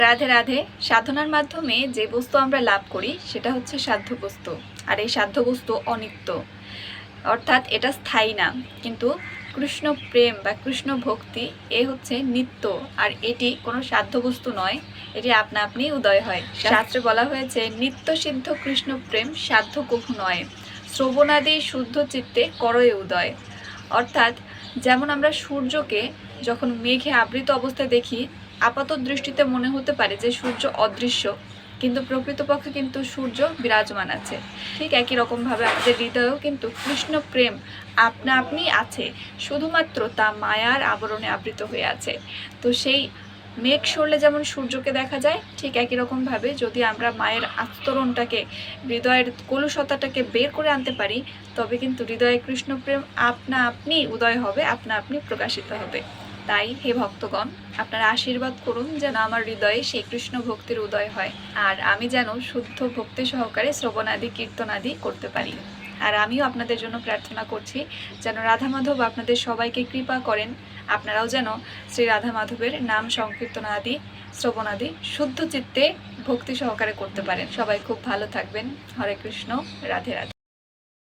রাধে রাধে। সাধনার মাধ্যমে যে বস্তু আমরা লাভ করি সেটা হচ্ছে সাধ্য বস্তু, আর এই সাধ্য বস্তু অনিত্য, অর্থাৎ এটা স্থায়ী না। কিন্তু কৃষ্ণ প্রেম বা কৃষ্ণ ভক্তি এ হচ্ছে নিত্য, আর এটি কোনো সাধ্য বস্তু নয়, এটি আপনা আপনি উদয় হয়। শাস্ত্রে বলা হয়েছে নিত্য সিদ্ধ কৃষ্ণ প্রেম সাধ্য কভু নয়, শ্রবণাদি শুদ্ধ চিত্তে করয়ে উদয়। অর্থাৎ যেমন আমরা সূর্যকে যখন মেঘে আবৃত অবস্থায় দেখি, আপাত দৃষ্টিতে মনে হতে পারে যে সূর্য অদৃশ্য, কিন্তু প্রকৃতপক্ষে কিন্তু সূর্য বিরাজমান আছে। ঠিক একই রকমভাবে আমাদের হৃদয়েও কিন্তু কৃষ্ণ প্রেম আপনা আপনি আছে, শুধুমাত্র তা মায়ার আবরণে আবৃত হয়ে আছে। তো সেই মেঘ সরলে যেমন সূর্যকে দেখা যায়, ঠিক একই রকমভাবে যদি আমরা মায়ের আস্তরণটাকে, হৃদয়ের কলুষতাটাকে বের করে আনতে পারি, তবে কিন্তু হৃদয়ে কৃষ্ণ প্রেম আপনা আপনি উদয় হবে, আপনা আপনি প্রকাশিত হবে। তাই হে ভক্তগণ, আপনারা আশীর্বাদ করুন যেন আমার হৃদয়ে সেই কৃষ্ণ ভক্তির উদয় হয়, আর আমি যেন শুদ্ধ ভক্তি সহকারে শ্রবণাদি কীর্তনাদি করতে পারি। আর আমিও আপনাদের জন্য প্রার্থনা করছি যেন রাধা মাধব আপনাদের সবাইকে কৃপা করেন, আপনারাও যেন শ্রী রাধা মাধবের নাম সংকীর্তন আদি শ্রবণাদি শুদ্ধ চিত্তে ভক্তি সহকারে করতে পারেন। সবাই খুব ভালো থাকবেন। হরে কৃষ্ণ, রাধে রাধে।